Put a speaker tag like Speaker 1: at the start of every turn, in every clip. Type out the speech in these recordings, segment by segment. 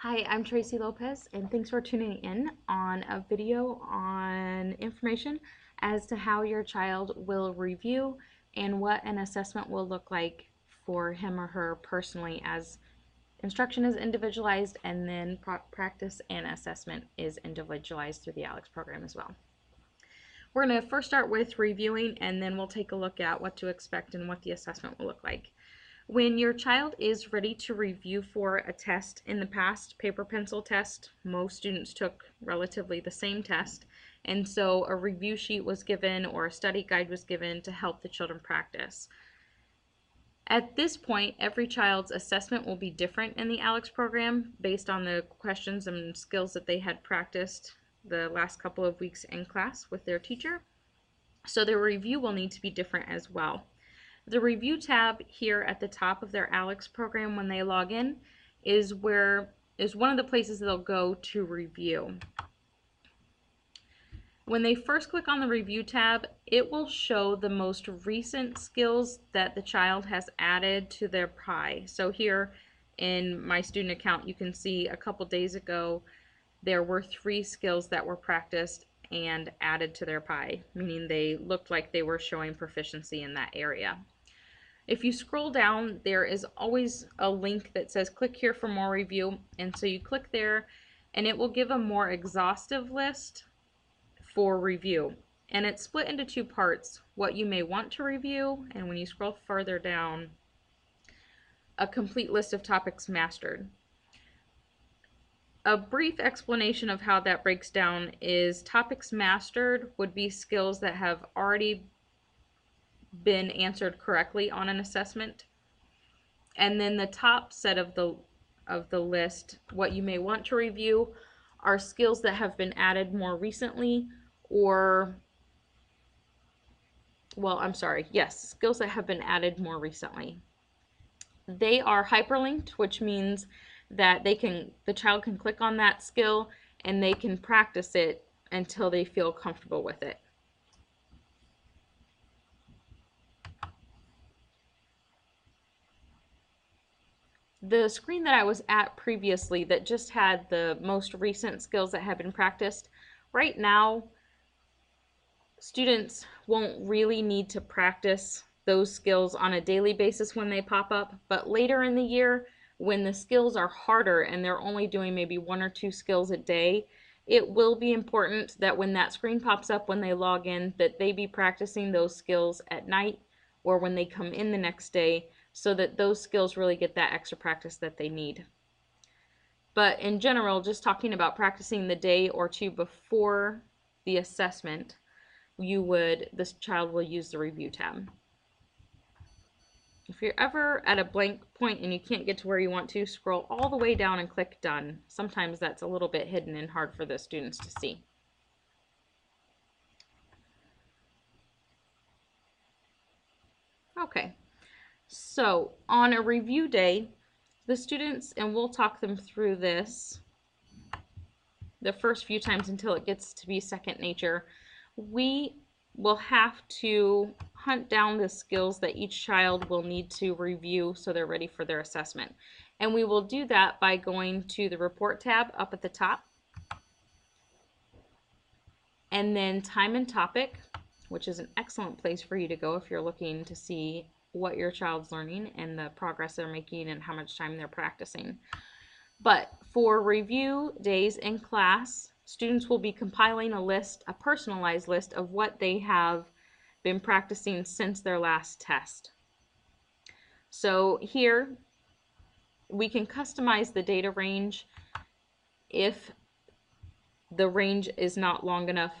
Speaker 1: Hi, I'm Tracy Lopez, and thanks for tuning in on a video on information as to how your child will review and what an assessment will look like for him or her personally, as instruction is individualized and then practice and assessment is individualized through the ALEKS program as well. We're going to first start with reviewing, and then we'll take a look at what to expect and what the assessment will look like. When your child is ready to review for a test, in the past, paper pencil test, most students took relatively the same test, and so a review sheet was given or a study guide was given to help the children practice. At this point, every child's assessment will be different in the ALEKS program based on the questions and skills that they had practiced the last couple of weeks in class with their teacher. So their review will need to be different as well. The review tab here at the top of their ALEKS program when they log in is one of the places they'll go to review. When they first click on the review tab, it will show the most recent skills that the child has added to their PI. So here in my student account, you can see a couple days ago there were 3 skills that were practiced and added to their PI, meaning they looked like they were showing proficiency in that area. If you scroll down, there is always a link that says click here for more review, and so you click there and it will give a more exhaustive list for review, and it's split into 2 parts: what you may want to review, and when you scroll further down, a complete list of topics mastered. A brief explanation of how that breaks down is topics mastered would be skills that have already been answered correctly on an assessment, and then the top set of the list, what you may want to review, are skills that have been added more recently, or skills that have been added more recently. They are hyperlinked, which means that the child can click on that skill and they can practice it until they feel comfortable with it. The screen that I was at previously that just had the most recent skills that have been practiced, right now students won't really need to practice those skills on a daily basis when they pop up, but later in the year when the skills are harder and they're only doing maybe 1 or 2 skills a day, it will be important that when that screen pops up when they log in, that they be practicing those skills at night or when they come in the next day, so that those skills really get that extra practice that they need. But in general, just talking about practicing the day or 2 before the assessment, this child will use the review tab. If you're ever at a blank point and you can't get to where you want to, scroll all the way down and click done. Sometimes that's a little bit hidden and hard for the students to see. Okay, so on a review day, the students, and we'll talk them through this the first few times until it gets to be second nature, we will have to hunt down the skills that each child will need to review so they're ready for their assessment. And we will do that by going to the report tab up at the top, and then time and topic, which is an excellent place for you to go if you're looking to see what your child's learning and the progress they're making and how much time they're practicing. But for review days in class, students will be compiling a personalized list of what they have been practicing since their last test. So here we can customize the data range. If the range is not long enough,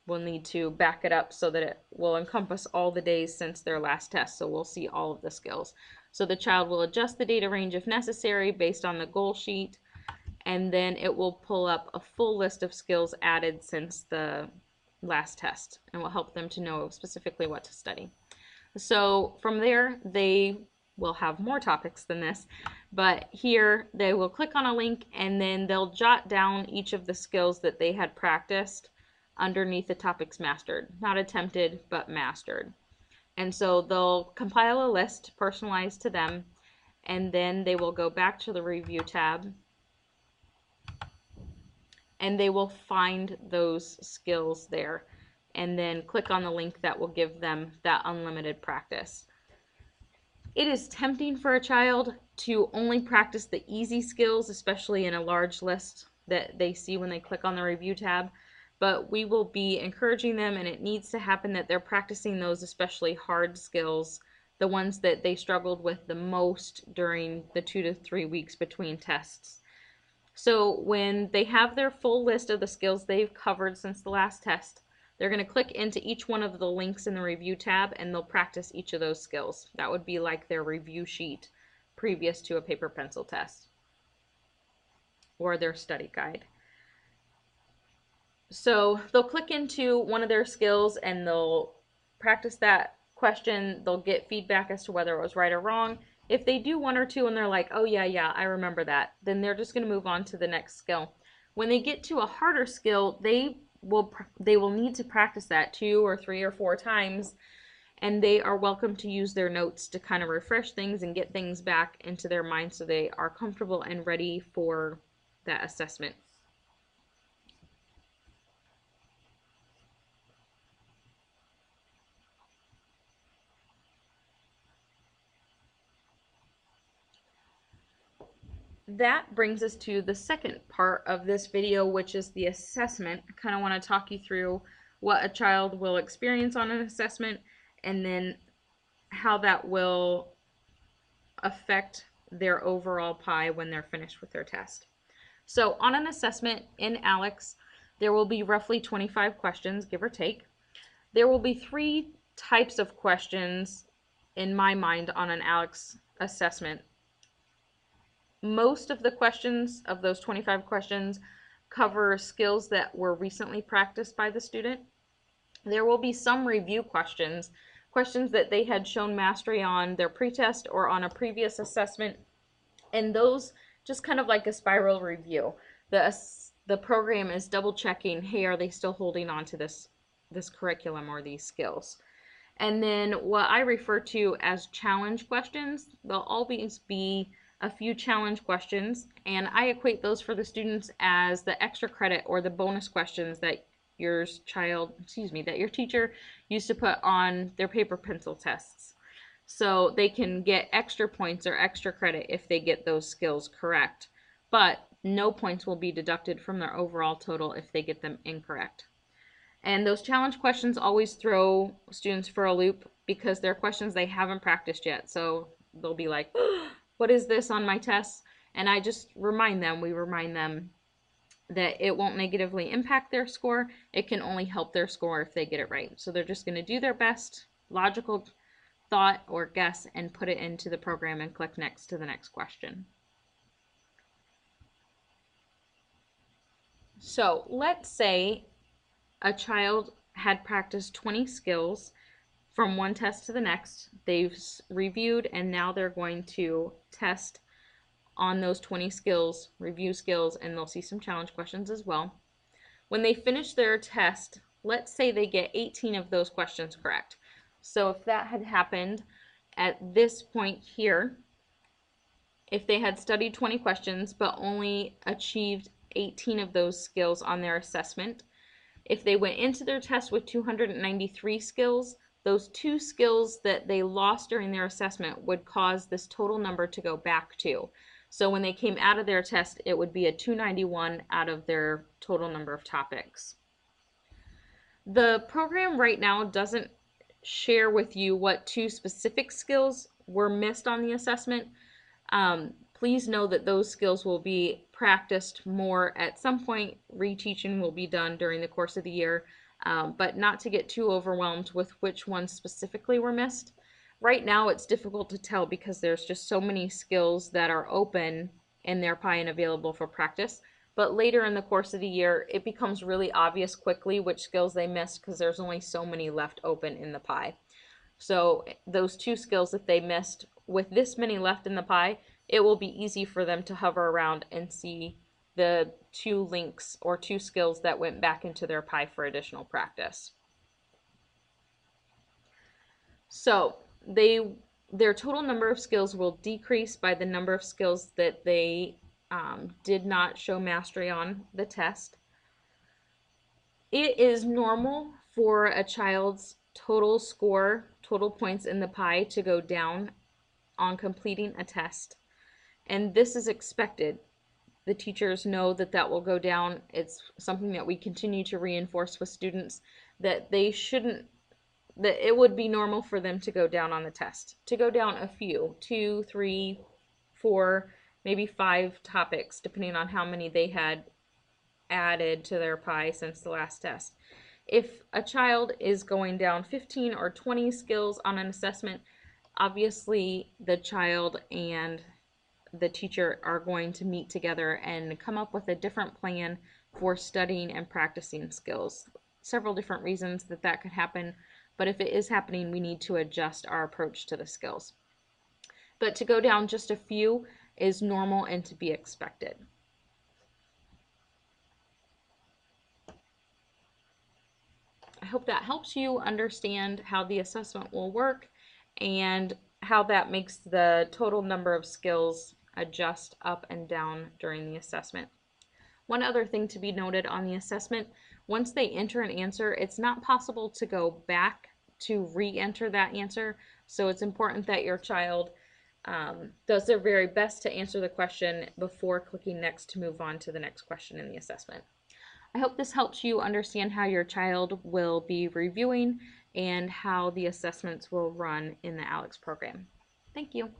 Speaker 1: we'll need to back it up so that it will encompass all the days since their last test, so we'll see all of the skills. So the child will adjust the data range if necessary based on the goal sheet, and then it will pull up a full list of skills added since the last test, and will help them to know specifically what to study. So from there, they will have more topics than this, but here they will click on a link and then they'll jot down each of the skills that they had practiced underneath the topics mastered, not attempted, but mastered. And so they'll compile a list personalized to them, and then they will go back to the review tab and they will find those skills there and then click on the link that will give them that unlimited practice. It is tempting for a child to only practice the easy skills, especially in a large list that they see when they click on the review tab, but we will be encouraging them, and it needs to happen, that they're practicing those especially hard skills, the ones that they struggled with the most during the 2 to 3 weeks between tests. So when they have their full list of the skills they've covered since the last test, they're going to click into each one of the links in the review tab, and they'll practice each of those skills. That would be like their review sheet previous to a paper pencil test or their study guide. So they'll click into one of their skills and they'll practice that question. They'll get feedback as to whether it was right or wrong. If they do one or two and they're like, oh yeah, I remember that, then they're just going to move on to the next skill. When they get to a harder skill, they will need to practice that 2 or 3 or 4 times, and they are welcome to use their notes to kind of refresh things and get things back into their mind so they are comfortable and ready for that assessment. That brings us to the second part of this video, which is the assessment. I kind of want to talk you through what a child will experience on an assessment and then how that will affect their overall pie when they're finished with their test. So on an assessment in ALEKS, there will be roughly 25 questions, give or take. There will be 3 types of questions in my mind on an ALEKS assessment. Most of the questions of those 25 questions cover skills that were recently practiced by the student. There will be some review questions, questions that they had shown mastery on their pretest or on a previous assessment, and those just kind of like a spiral review. The program is double checking, hey, are they still holding on to this curriculum or these skills? And then what I refer to as challenge questions, they'll always be a few challenge questions, and I equate those for the students as the extra credit or the bonus questions that your teacher used to put on their paper pencil tests. So they can get extra points or extra credit if they get those skills correct, but no points will be deducted from their overall total if they get them incorrect. And those challenge questions always throw students for a loop because they're questions they haven't practiced yet. So they'll be like, what is this on my test? And I just remind them that it won't negatively impact their score. It can only help their score if they get it right. So they're just going to do their best logical thought or guess and put it into the program and click next to the next question. So let's say a child had practiced 20 skills from one test to the next. They've reviewed and now they're going to test on those 20 skills, review skills, and they'll see some challenge questions as well. When they finish their test, let's say they get 18 of those questions correct. So if that had happened at this point here, if they had studied 20 questions but only achieved 18 of those skills on their assessment, if they went into their test with 293 skills, those 2 skills that they lost during their assessment would cause this total number to go back to. So when they came out of their test, it would be a 291 out of their total number of topics. The program right now doesn't share with you what 2 specific skills were missed on the assessment. Please know that those skills will be practiced more at some point. Reteaching will be done during the course of the year, but not to get too overwhelmed with which ones specifically were missed. Right now it's difficult to tell because there's just so many skills that are open in their pie and available for practice. But later in the course of the year, it becomes really obvious quickly which skills they missed because there's only so many left open in the pie. So those 2 skills that they missed, with this many left in the pie, it will be easy for them to hover around and see the 2 links or 2 skills that went back into their pie for additional practice. So their total number of skills will decrease by the number of skills that they did not show mastery on the test. It is normal for a child's total score, total points in the pie to go down on completing a test. And this is expected. The teachers know that that will go down. It's something that we continue to reinforce with students, that they shouldn't, that it would be normal for them to go down on the test, to go down a few, 2, 3, 4, maybe 5 topics, depending on how many they had added to their pie since the last test. If a child is going down 15 or 20 skills on an assessment, obviously the child and the teacher are going to meet together and come up with a different plan for studying and practicing skills. Several different reasons that that could happen, but if it is happening, we need to adjust our approach to the skills. But to go down just a few is normal and to be expected. I hope that helps you understand how the assessment will work and how that makes the total number of skills adjust up and down during the assessment. One other thing to be noted on the assessment, once they enter an answer, it's not possible to go back to re-enter that answer. So it's important that your child does their very best to answer the question before clicking next to move on to the next question in the assessment. I hope this helps you understand how your child will be reviewing and how the assessments will run in the ALEKS program. Thank you.